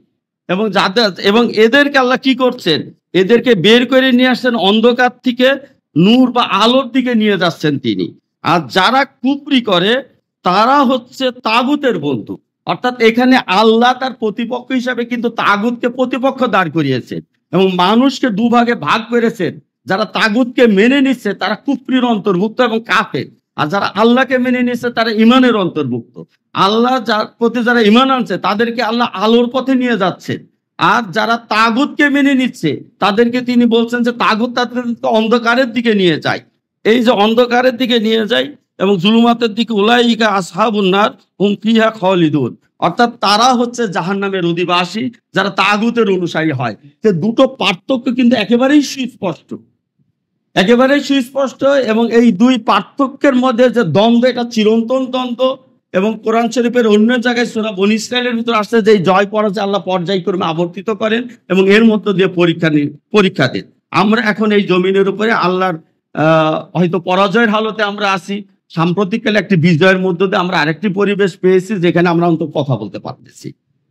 এবং যাদের, এবং এদেরকে আল্লাহ কি করছেন, এদেরকে বের করে নিয়ে আসছেন অন্ধকার থেকে নূর বা আলোর দিকে নিয়ে যাচ্ছেন তিনি। আর যারা কুফরি করে তারা হচ্ছে তাগুতের বন্ধু। অর্থাৎ এখানে আল্লাহ তার প্রতিপক্ষ হিসাবে কিন্তু তাগুতকে প্রতিপক্ষ দাঁড় করিয়েছেন এবং মানুষকে দুভাগে ভাগ করেছেন। যারা তাগুতকে মেনে নিচ্ছে তারা কুফরির অন্তর্ভুক্ত এবং কাফের, আর যারা আল্লাহকে মেনে নিচ্ছে তারা ইমানের অন্তর্ভুক্ত। আল্লাহ যার প্রতি যারা ইমান আনছে তাদেরকে আল্লাহ আলোর পথে নিয়ে যাচ্ছেন, আর যারা তাগুতকে মেনে নিচ্ছে তাদেরকে তিনি বলছেন যে তাগুত তাদেরকে অন্ধকারের দিকে নিয়ে যায়। এই যে অন্ধকারের দিকে নিয়ে যায় এবং জুলুমাতের দিকে, উলাইকা আসহাবুন নার হুম ফিহা খালিদুন, অর্থাৎ তারা হচ্ছে জাহান্নামের অধিবাসী যারা তাগুতের অনুসারী হয়। যে দুটো পার্থক্য কিন্তু একেবারেই সুস্পষ্ট, একেবারেই সুস্পষ্ট। এবং এই দুই পার্থক্যের মধ্যে যে দ্বন্দ্ব, এটা চিরন্তন দ্বন্দ্ব। এবং কোরআন শরীফের অন্য জায়গায় সূরা বনী ইসরাঈলের ভিতর আসছে যে এই জয় পরাজয় আল্লাহ পর্যায়ক্রমে আবর্তিত করেন এবং এর মধ্য দিয়ে পরীক্ষা দেন। আমরা এখন এই জমিনের উপরে আল্লাহর হয়তো পরাজয়ের হালতে আমরা আছি, সাম্প্রতিককালে একটি বিজয়ের মধ্য দিয়ে আমরা আরেকটি পরিবেশ পেয়েছি যেখানে আমরা অন্তত কথা বলতে পারতেছি।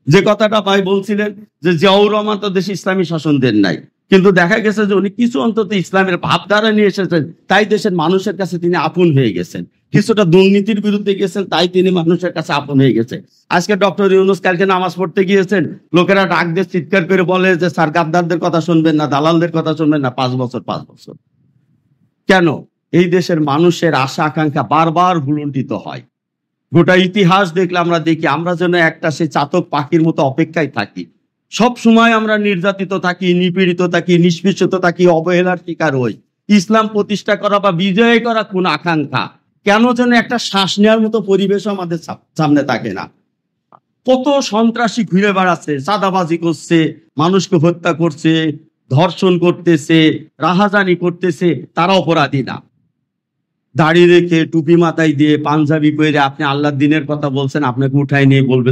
যে কথাটা ভাই বলছিলেন যে জিয়াউর রহমান তো দেশে ইসলামী শাসন দেন নাই, কিন্তু দেখা গেছে যে উনি কিছু অন্তত ইসলামের ভাবধারা নিয়ে এসেছেন, তাই দেশের মানুষের কাছে তিনি আপন হয়ে গেছেন। কিছুটা দুর্নীতির বিরুদ্ধে গেছেন, তাই তিনি মানুষের কাছে আপন হয়ে গেছে। আজকে ডক্টর ইউনূস কালকে নামাজ পড়তে গিয়েছেন, লোকেরা ডাক দিয়ে চিৎকার করে বলে যে স্যার গাদ্দারদের কথা শুনবেন না, দালালদের কথা শুনবেন না, 5 বছর 5 বছর। কেন? এই দেশের মানুষের আশা আকাঙ্ক্ষা বারবার ভুলুণ্ঠিত হয়। গোটা ইতিহাস দেখলে আমরা দেখি আমরা যেন একটা সেই চাতক পাখির মতো অপেক্ষায় থাকি। সব সময় আমরা নির্যাতিত থাকি, নিপীড়িত থাকি, নিষ্পেষিত থাকি, অবহেলার শিকার হই। ইসলাম প্রতিষ্ঠা করা বা বিজয় করা কোন আকাঙ্ক্ষা, কেন যেন একটা শ্বাস নেওয়ার মতো পরিবেশ আমাদের সামনে থাকে না। কত সন্ত্রাসী ঘুরে বেড়াচ্ছে, চাঁদাবাজি করছে, মানুষকে হত্যা করছে, ধর্ষণ করতেছে, রাহাজানি করতেছে, তারা অপরাধী না। দাড়ি রেখে টুপি মাথায় দিয়ে পাঞ্জাবি পরে আপনি আল্লাহর দিনের কথা বলছেন, আপনাকে উঠায় নিয়ে বলবে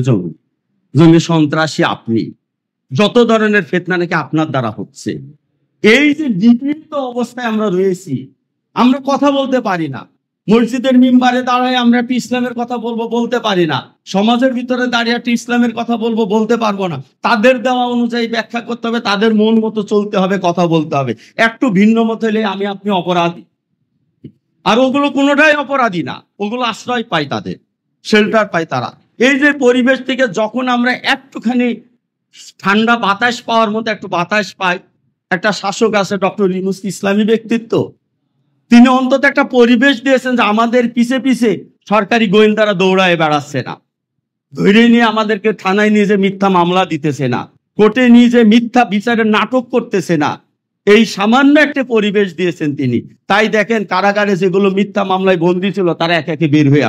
জঙ্গি সন্ত্রাসী আপনি। যত ধরনের ফিতনা নাকি আপনার দ্বারা হচ্ছে। এই যে নিপীড়িত অবস্থায় আমরা রয়েছি, আমরা কথা বলতে পারি না। মসজিদের মিম্বারে দাঁড়ায় আমরা একটি ইসলামের কথা বলবো, বলতে পারি না। সমাজের ভিতরে দাঁড়িয়ে একটি ইসলামের কথা বলবো, বলতে পারবো না। তাদের দেওয়া অনুযায়ী ব্যাখ্যা করতে হবে, তাদের মন মতো চলতে হবে, কথা বলতে হবে। একটু ভিন্ন মত হলে আমি আপনি অপরাধী। আর ওগুলো কোনোটাই অপরাধী না, ওগুলো আশ্রয় পায়, তাদের শেল্টার পায় তারা। এই যে পরিবেশ থেকে যখন আমরা একটুখানি ঠান্ডা বাতাস পাওয়ার মতো একটু বাতাস পাই, একটা শাসক আছে ডক্টর ইউনূস, ইসলামী ব্যক্তিত্ব, তিনি অন্তত একটা পরিবেশ দিয়েছেন যে আমাদের পিছে পিছে সরকারি গোয়েন্দারা দৌড়ায় বেড়াচ্ছে না, ধরে নিয়ে আমাদেরকে থানায় নিয়ে যে মিথ্যা মামলা দিতেছে না, কোর্টে নিয়ে যে মিথ্যা বিচারের নাটক করতেছে না। এই সামান্য একটা পরিবেশ দিয়েছেন তিনি। তাই দেখেন কারাগারে যেগুলো মিথ্যা মামলায় বন্দী ছিল তারা একে একে বের হয়ে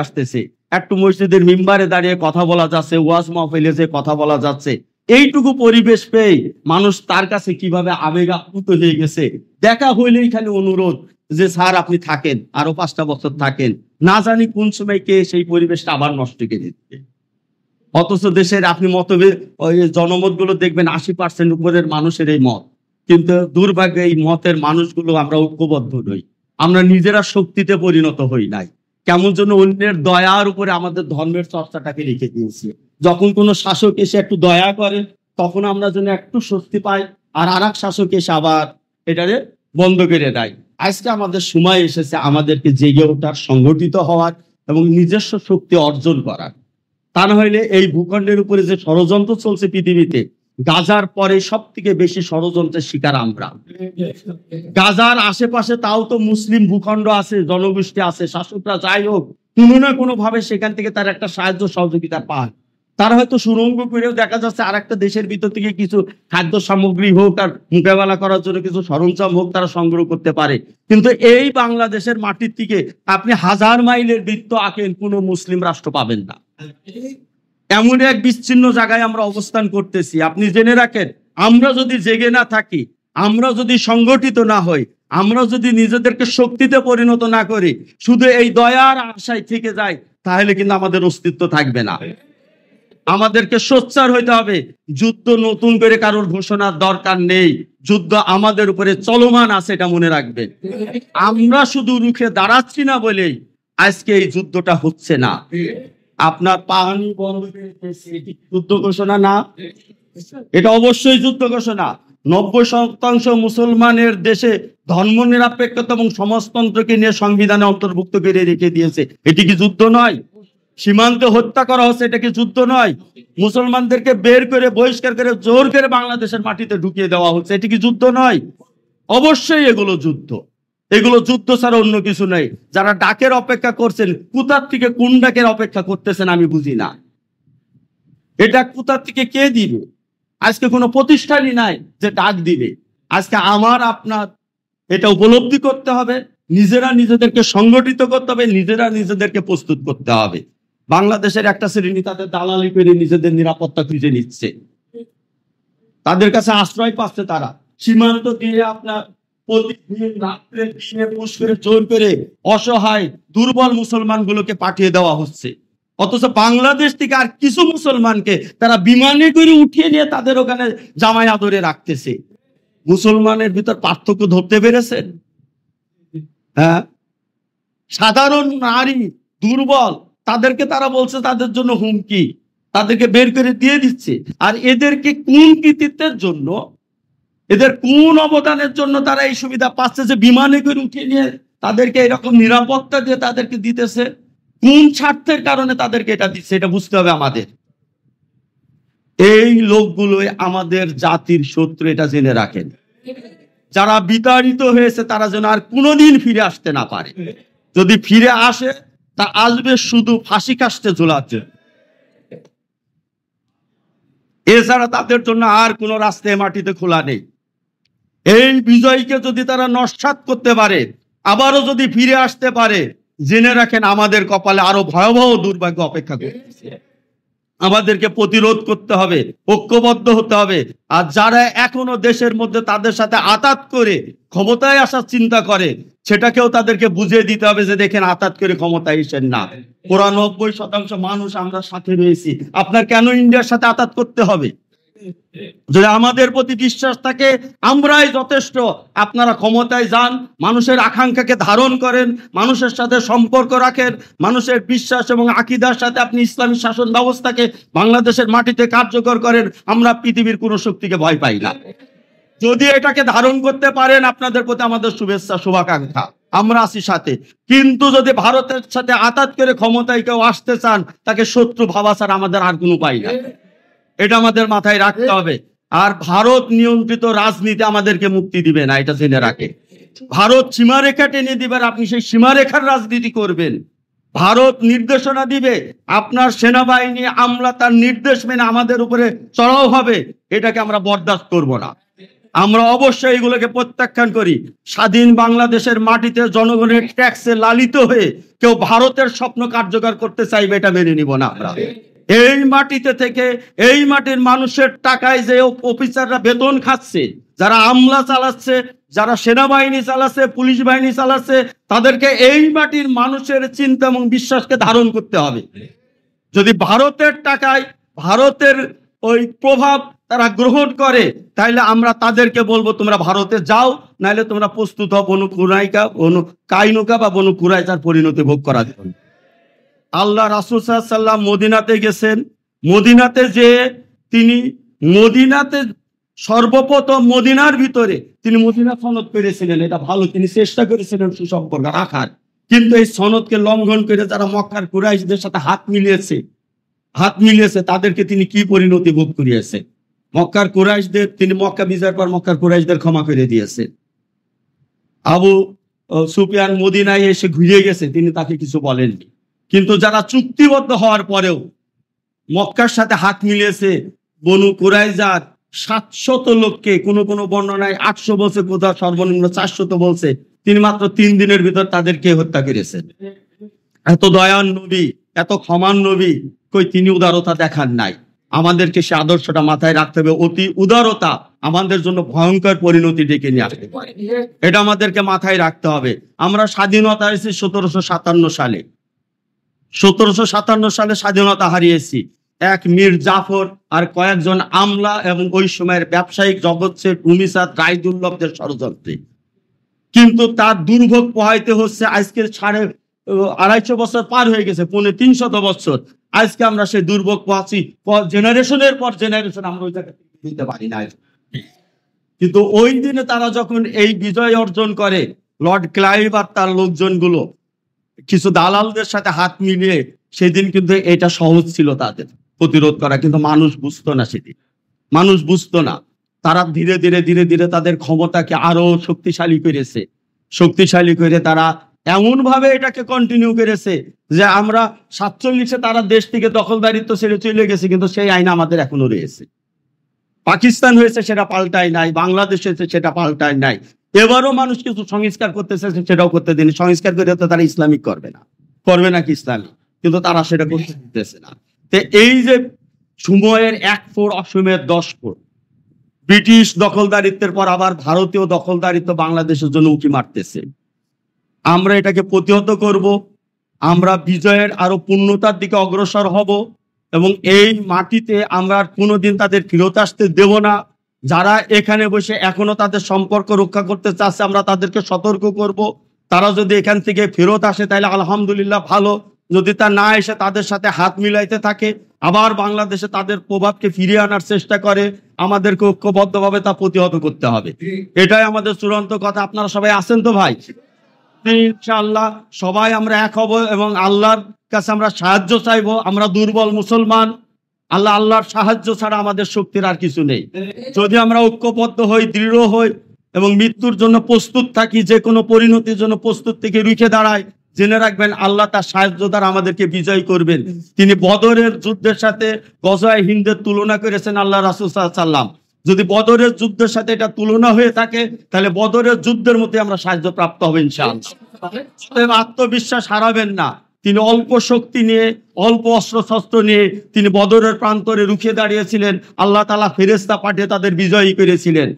আসতেছে। একটু মসজিদের মিম্বারে দাঁড়িয়ে কথা বলা যাচ্ছে, ওয়াজ মাহফিলে যে কথা বলা যাচ্ছে। এইটুকু পরিবেশ পেয়ে মানুষ তার কাছে কিভাবে আবেগ আপ্লুত হয়ে গেছে। দেখা হইলেই খালি অনুরোধ যে স্যার আপনি থাকেন, আরো 5টা বছর থাকেন, না জানি কোন সময় কে সেই পরিবেশটা আবার নষ্ট করে দিচ্ছে। অথচ দেশের আপনি মতভেদ জনমত গুলো দেখবেন 80% উপরের মানুষের এই মত, কিন্তু দুর্ভাগ্য এই মতের মানুষগুলো আমরা ঐক্যবদ্ধ নই। আমরা নিজেরা শক্তিতে পরিণত হই নাই, কেমন যেন অন্যের দয়ার উপরে আমাদের ধর্মের চর্চাটাকে রেখে দিয়েছি। যখন কোনো শাসক এসে একটু দয়া করে তখন আমরা যেন একটু স্বস্তি পাই, আর আরেক শাসক এসে আবার এটারে বন্ধ করে দেয়। আজকে আমাদের সময় এসেছে আমাদেরকে জেগে ওঠার, সংগঠিত হওয়ার এবং নিজস্ব শক্তি অর্জন করার। তা না হইলে এই ভূখণ্ডের উপরে যে ষড়যন্ত্র চলছে পৃথিবীতে, গাজার পরে সব থেকে বেশি ষড়যন্ত্রের শিকার আমরা। গাজার আশেপাশে তাও তো মুসলিম ভূখণ্ড আছে, জনগোষ্ঠী আছে, শাসকরা যাই হোক কোনো না কোনো ভাবে সেখান থেকে তার একটা সাহায্য সহযোগিতা পায়। তারা হয়তো সুরঙ্গ করেও দেখা যাচ্ছে আর একটা দেশের ভিতর থেকে কিছু খাদ্য সামগ্রী হোক আর মোকাবেলা করার জন্য কিছু সরঞ্জাম হোক তারা সংগ্রহ করতে পারে। কিন্তু এই বাংলাদেশের মাটির থেকে আপনি 1000 মাইলের বৃত্ত আঁকেন, কোনো মুসলিম রাষ্ট্র পাবেন না। এমন এক বিচ্ছিন্ন জায়গায় আমরা অবস্থান করতেছি। আপনি জেনে রাখেন, আমরা যদি জেগে না থাকি, আমরা যদি সংগঠিত না হই, আমরা যদি নিজেদেরকে শক্তিতে পরিণত না করি, শুধু এই দয়ার আশায় থেকে যাই, তাহলে কিন্তু আমাদের অস্তিত্ব থাকবে না। আমাদেরকে সোচ্চার হইতে হবে। যুদ্ধ নতুন করে কারোর ঘোষণার দরকার নেই, যুদ্ধ আমাদের উপরে চলমান আছে, এটা মনে রাখবেন। আমরা শুধু রুখে দাঁড়াচ্ছি না বলেই আজকে এই যুদ্ধটা হচ্ছে না। আপনার পানি বন্ধ যুদ্ধ ঘোষণা না, এটা অবশ্যই যুদ্ধ ঘোষণা। 90% মুসলমানের দেশে ধর্ম নিরপেক্ষতা এবং সমাজতন্ত্রকে নিয়ে সংবিধানে অন্তর্ভুক্ত করে রেখে দিয়েছে, এটি কি যুদ্ধ নয়? সীমান্তে হত্যা করা হচ্ছে, এটা কি যুদ্ধ নয়? মুসলমানদেরকে বের করে বহিষ্কার করে জোর করে বাংলাদেশের মাটিতে ঢুকিয়ে দেওয়া হচ্ছে, এটি কি যুদ্ধ নয়? অবশ্যই এগুলো যুদ্ধ। এগুলো যুদ্ধ ছাড়া অন্য কিছু নেই। যারা ডাকের অপেক্ষা করছেন, কোথার থেকে কোন ডাকের অপেক্ষা করতেছেন আমি বুঝি না। এটা কোথার থেকে কে দিবে? আজকে কোনো প্রতিষ্ঠানই নাই যে ডাক দিবে। আজকে আমার আপনার এটা উপলব্ধি করতে হবে, নিজেরা নিজেদেরকে সংগঠিত করতে হবে, নিজেরা নিজেদেরকে প্রস্তুত করতে হবে। বাংলাদেশের একটা শ্রেণী তাদের দালালি করে নিজেদের নিরাপত্তা খুঁজে নিচ্ছে, তাদের কাছে আশ্রয় পাচ্ছে। তারা সীমান্ত দিয়ে আপনার প্রতিদিন রাত্রে দিনে পুশ করে জোর করে অসহায় দুর্বল মুসলমানগুলোকে পাঠিয়ে দেওয়া হচ্ছে। অথচ বাংলাদেশ থেকে আর কিছু মুসলমানকে তারা বিমানে করে উঠিয়ে নিয়ে তাদের ওখানে জামাই আদরে রাখতেছে। মুসলমানের ভিতর পার্থক্য ধরতে পেরেছেন? হ্যাঁ, সাধারণ নারী দুর্বল, তাদেরকে তারা বলছে তাদের জন্য হুমকি, তাদেরকে বের করে দিয়ে দিচ্ছে। আর এদেরকে কোন কৃতিত্বের জন্য, এদের কোন অবদানের জন্য তারা এই সুবিধা পাচ্ছে যে বিমানে করে উঠিয়ে নিয়ে তাদেরকে এরকম নিরাপত্তা দিয়ে তাদেরকে দিতেছে? কোন স্বার্থের কারণে তাদেরকে এটা দিচ্ছে, এটা বুঝতে হবে আমাদের। এই লোকগুলোই আমাদের জাতির শত্রু, এটা জেনে রাখেন। যারা বিতাড়িত হয়েছে তারা যেন আর কোনোদিন ফিরে আসতে না পারে। যদি ফিরে আসে তা আসবে শুধু ফাঁসি কাস্টে ঝোলাতে, এছাড়া তাদের জন্য আর কোনো রাস্তায় মাটিতে খোলা নেই। এই বিজয়কে যদি তারা নস্যাৎ করতে পারে, আবারও যদি ফিরে আসতে পারে, জেনে রাখেন আমাদের কপালে আরো ভয়াবহ দুর্ভাগ্য অপেক্ষা করছে। আমাদেরকে প্রতিরোধ করতে হবে, ঐক্যবদ্ধ হতে হবে। আর যারা এখনো দেশের মধ্যে তাদের সাথে আতাত করে ক্ষমতায় আসার চিন্তা করে, সেটাকেও তাদেরকে বুঝিয়ে দিতে হবে যে দেখেন, আতাত করে ক্ষমতায় এসেন না। 90% মানুষ আমরা সাথে রয়েছি, আপনার কেন ইন্ডিয়ার সাথে আতাত করতে হবে? যদি আমাদের প্রতি বিশ্বাস থাকে আমরাই যথেষ্ট। আপনারা ক্ষমতায় যান, মানুষের আকাঙ্ক্ষাকে ধারণ করেন, মানুষের সাথে সম্পর্ক রাখেন, মানুষের বিশ্বাস এবং আকীদার সাথে আপনি ইসলামী শাসন ব্যবস্থাকে বাংলাদেশের মাটিতে কার্যকর করেন। আমরা পৃথিবীর কোনো শক্তিকে ভয় পাই না। যদি এটাকে ধারণ করতে পারেন, আপনাদের প্রতি আমাদের শুভেচ্ছা, শুভাকাঙ্ক্ষা, আমরা আছি সাথে। কিন্তু যদি ভারতের সাথে আতাত করে ক্ষমতায় কেউ আসতে চান, তাকে শত্রু ভাবা ছাড়া আমাদের আর কোনো উপায় নাই। এটা আমাদের মাথায় রাখতে হবে। আর ভারত নিয়ন্ত্রিত রাজনীতি আমাদেরকে মুক্তি দিবে না, এটা জেনে রাখে। ভারত সীমারেখা টেনে দিবে, আপনি সেই সীমারেখার রাজনীতি করবেন। ভারত নির্দেশনা দিবে, আপনার সেনাবাহিনী আমলা তার নির্দেশ মেনে আমাদের উপরে চড়াও হবে, এটাকে আমরা বরদাস্ত করব না। আমরা অবশ্যই এগুলোকে প্রত্যাখ্যান করি। স্বাধীন বাংলাদেশের মাটিতে জনগণের ট্যাক্সে লালিত হয়ে কেউ ভারতের স্বপ্ন কার্যকর করতে চাইবে, এটা মেনে নিব না আমরা। এই মাটিতে থেকে এই মাটির মানুষের টাকায় যে অফিসাররা বেতন খাচ্ছে, যারা আমলা চালাচ্ছে, যারা সেনাবাহিনী চালাচ্ছে, পুলিশ বাহিনী চালাচ্ছে, তাদেরকে এই মাটির মানুষের চিন্তা এবং বিশ্বাসকে ধারণ করতে হবে। যদি ভারতের টাকায় ভারতের ওই প্রভাব তারা গ্রহণ করে, তাহলে আমরা তাদেরকে বলবো তোমরা ভারতে যাও, নাহলে তোমরা প্রস্তুত হও বনু কুরাইকা, বনু কাইনুকা বা বনু কুরাইকার পরিণতি ভোগ করার জন্য। আল্লাহ রাসূল সাল্লাল্লাহু আলাইহি ওয়াসাল্লাম মদিনাতে গেছেন। মদিনাতে যে তিনি মদিনাতে সর্বপ্রথম মদিনার ভিতরে তিনি মদিনা সনদ করেছিলেন, এটা ভালো, তিনি চেষ্টা করেছিলেন সুসম্পর্ক রাখার। কিন্তু এই সনদকে লঙ্ঘন করে যারা মক্কার কুরাইশদের সাথে হাত মিলিয়েছে তাদেরকে তিনি কি পরিণতি ভোগ করিয়েছে? মক্কার কুরাইশদের তিনি মক্কা বিজয়ের পর মক্কার কুরাইশদের ক্ষমা করে দিয়েছেন। আবু সুফিয়ান মদিনায় এসে ঘুরে গেছে, তিনি তাকে কিছু বলেননি। কিন্তু যারা চুক্তিবদ্ধ হওয়ার পরেও মক্কার সাথে হাত মিলিয়েছে, বনু কুরাইজার 700 লোককে, কোনো কোনো বর্ণনায় 800 বলছে, কোথাও সর্বনিম্ন 400 বলছে, তিনি মাত্র 3 দিনের ভিতর তাদেরকে হত্যা করেছেন। এত দয়ান নবী, এত ক্ষমান নবী, কই তিনি উদারতা দেখান নাই। আমাদেরকে সে আদর্শটা মাথায় রাখতে হবে। অতি উদারতা আমাদের জন্য ভয়ঙ্কর পরিণতি ডেকে নিয়ে আসতে পারে, এটা আমাদেরকে মাথায় রাখতে হবে। আমরা স্বাধীনতা এসেছি 1757 সালে। 1757 সালে স্বাধীনতা হারিয়েছি এক মীর জাফর আর কয়েকজন আমলা এবং ওই সময়ের ব্যবসায়িক জগৎ শেখ ভূমিসাদ রায়দুল্লভদের ষড়যন্ত্রে। কিন্তু তার দুর্ভোগ পোহাইতে হচ্ছে আজকে 250 বছর পার হয়ে গেছে, 350 বছর। আজকে আমরা সেই দুর্ভোগ পোহাচ্ছি, জেনারেশনের পর জেনারেশন আমরা ওই জায়গায় দিতে পারি না। কিন্তু ওই দিনে তারা যখন এই বিজয় অর্জন করে, লর্ড ক্লাইভ আর তার লোকজনগুলো কিছু দালালদের সাথে হাত মিলিয়ে, সেদিন কিন্তু এটা সহজ ছিল তাদের প্রতিরোধ করা, কিন্তু মানুষ বুঝতো না। সেদিন মানুষ বুঝতো না। তারা ধীরে ধীরে ধীরে ধীরে তাদের ক্ষমতাকে আরো শক্তিশালী করে তারা এমন ভাবে এটাকে কন্টিনিউ করেছে যে আমরা 47-এ তারা দেশ থেকে দখলদারিত্ব ছেড়ে চলে গেছে, কিন্তু সেই আইন আমাদের এখনো রয়েছে। পাকিস্তান হয়েছে, সেটা পাল্টায় নাই। বাংলাদেশ হয়েছে, সেটা পাল্টায় নাই। এবারও মানুষ কিছু সংস্কার করতেছে, সেটাও করতে দিন। সংস্কার করে তো তারা ইসলামিক করবে নাকি ইসলামিক, কিন্তু তারা সেটা করতে দিতেছে না। তো এই যে সময়ের 1 ফোর অসময়ের 10 ফোর, ব্রিটিশ দখলদারিত্বের পর আবার ভারতীয় দখলদারিত্ব বাংলাদেশের জন্য উঁকি মারতেছে। আমরা এটাকে প্রতিহত করব। আমরা বিজয়ের আরো পূর্ণতার দিকে অগ্রসর হব এবং এই মাটিতে আমরা আর কোনোদিন তাদের ফিরত আসতে দেব না। যারা এখানে বসে এখনো তাদের সম্পর্ক রক্ষা করতে চাচ্ছে, আমরা তাদেরকে সতর্ক করব। তারা যদি এখান থেকে ফেরত আসে তাহলে আলহামদুলিল্লাহ ভালো, যদি তা না এসে তাদের সাথে হাত মিলাইতে থাকে, আবার বাংলাদেশে তাদের প্রভাবকে ফিরিয়ে আনার চেষ্টা করে, আমাদেরকে ঐক্যবদ্ধভাবে তা প্রতিহত করতে হবে। এটাই আমাদের চূড়ান্ত কথা। আপনারা সবাই আছেন তো ভাই? ইনশাআল্লাহ সবাই আমরা এক হব এবং আল্লাহর কাছে আমরা সাহায্য চাইবো। আমরা দুর্বল মুসলমান, আল্লাহর সাহায্য ছাড়া আমাদের শক্তির আর কিছু নেই। যদি আমরা ঐক্যবদ্ধ হই, দৃঢ় হই এবং মৃত্যুর জন্য প্রস্তুত থাকি, যে কোনো পরিণতির জন্য প্রস্তুত থেকে রুখে দাঁড়ায়, জেনে রাখবেন আল্লাহ তার সাহায্য দ্বারা আমাদেরকে বিজয় করবেন। তিনি বদরের যুদ্ধের সাথে গজওয়ে হিন্দের তুলনা করেছেন আল্লাহ রাসূল সাল্লাল্লাহু আলাইহি ওয়াসাল্লাম। যদি বদরের যুদ্ধের সাথে এটা তুলনা হয়ে থাকে, তাহলে বদরের যুদ্ধের মধ্যে আমরা সাহায্য প্রাপ্ত হব ইনশাআল্লাহ। আত্মবিশ্বাস হারাবেন না। তিনি অল্প শক্তি নিয়ে, অল্প অস্ত্রশস্ত্র নিয়ে তিনি বদরের প্রান্তরে রুখে দাঁড়িয়েছিলেন। আল্লাহ তাআলা ফেরেশতা পাঠিয়ে তাদের বিজয়ী করেছিলেন।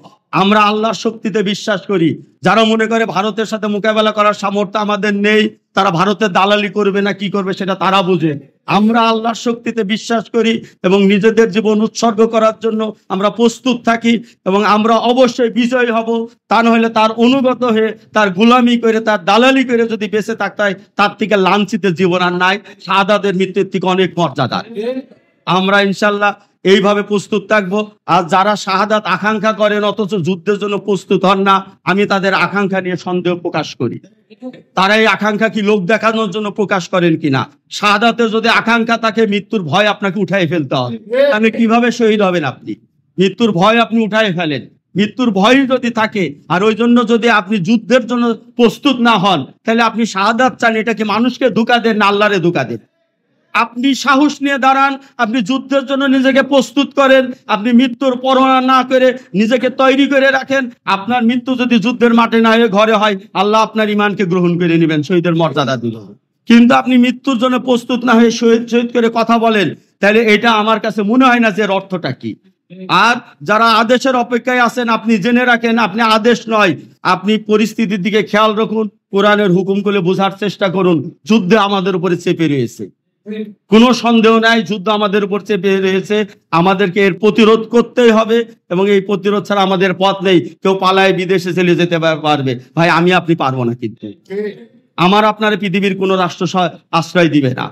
আমরা আল্লাহর শক্তিতে বিশ্বাস করি। যারা মনে করে ভারতের সাথে মোকাবেলা করার সামর্থ্য আমাদের নেই, তারা ভারতের দালালি করবে না কি করবে সেটা তারা বুঝে। আমরা আল্লাহর শক্তিতে বিশ্বাস করি এবং নিজেদের জীবন উৎসর্গ করার জন্য আমরা প্রস্তুত থাকি এবং আমরা অবশ্যই বিজয়ী হব। তা নইলে তার অনুগত হয়ে, তার গোলামি করে, তার দালালি করে যদি বেঁচে থাকতে হয়, তার থেকে লাঞ্ছিত জীবন আর নাই। শাহাদাতের মৃত্যুর থেকে অনেক মর্যাদা। আমরা ইনশাল্লাহ এইভাবে প্রস্তুত থাকবো। আর যারা শাহাদাত আকাঙ্ক্ষা করেন অথচ যুদ্ধের জন্য প্রস্তুত হন না, আমি তাদের আকাঙ্ক্ষা নিয়ে সন্দেহ প্রকাশ করি। তারা এই আকাঙ্ক্ষা কি লোক দেখানোর জন্য প্রকাশ করেন কিনা? শাহাদাতের যদি আকাঙ্ক্ষা থাকে, মৃত্যুর ভয় আপনাকে উঠাই ফেলতে হবে। তাহলে কিভাবে শহীদ হবেন আপনি? মৃত্যুর ভয় আপনি উঠাই ফেলেন। মৃত্যুর ভয় যদি থাকে আর ওই জন্য যদি আপনি যুদ্ধের জন্য প্রস্তুত না হন, তাহলে আপনি শাহাদাত চান, এটা কি মানুষকে ধোঁকা দেন না আল্লাহরে ধোঁকা দেন? আপনি সাহস নিয়ে দাঁড়ান, আপনি যুদ্ধের জন্য নিজেকে প্রস্তুত করেন, আপনি মৃত্যুর পরোয়া না করে নিজেকে তৈরি করে রাখেন। আপনার মৃত্যু যদি যুদ্ধের মাঠে না হয়ে ঘরে হয়, আল্লাহ আপনার ইমানকে গ্রহণ করে নেবেন, শহীদের মর্যাদা দিল। কিন্তু আপনি মৃত্যুর জন্য প্রস্তুত না হয়ে শহীদ করে কথা বলেন, তাহলে এটা আমার কাছে মনে হয় না যে এর অর্থটা কি। আর যারা আদেশের অপেক্ষায় আছেন, আপনি জেনে রাখেন আপনি আদেশ নয়, আপনি পরিস্থিতির দিকে খেয়াল রাখুন, কোরআনের হুকুমগুলো বোঝার চেষ্টা করুন। যুদ্ধে আমাদের উপরে চেপে রয়েছে, কোনো সন্দেহ নাই, যুদ্ধ আমাদের উপর চেপে রয়েছে। আমাদেরকে এর প্রতিরোধ করতেই হবে এবং এই প্রতিরোধ ছাড়া আমাদের পথ নেই। কেউ পালায় বিদেশে চলে যেতে পারবে, ভাই আমি আপনি পারবো না। কিন্তু আমার আপনার পৃথিবীর কোনো রাষ্ট্র আশ্রয় দিবে না।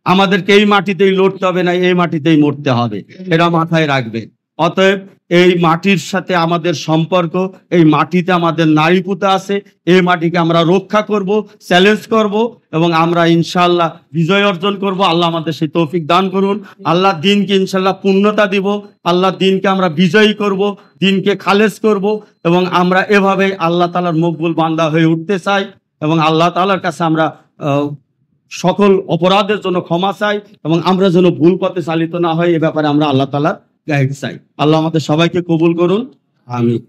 আমাদেরকে এই মাটিতেই লড়তে হবে, না এই মাটিতেই মরতে হবে, এটা মাথায় রাখবেন। অতএব এই মাটির সাথে আমাদের সম্পর্ক, এই মাটিতে আমাদের নারী পুঁতে আছে, এই মাটিকে আমরা রক্ষা করব, চ্যালেঞ্জ করব এবং আমরা ইনশাআল্লাহ বিজয় অর্জন করব। আল্লাহ আমাদের সেই তৌফিক দান করুন। আল্লাহ দিনকে ইনশাআল্লাহ পূর্ণতা দিব, আল্লাহ দিনকে আমরা বিজয়ী করব, দিনকে খালেজ করব এবং আমরা এভাবে আল্লাহ তাআলার মকবুল বান্দা হয়ে উঠতে চাই এবং আল্লাহ তাআলার কাছে আমরা সকল অপরাধের জন্য ক্ষমা চাই এবং আমরা যেন ভুল পথে চালিত না হয় এ ব্যাপারে আমরা আল্লাহ তাআলার গাইড চাই। আল্লাহ আমাদের সবাইকে কবুল করুন। আমিন।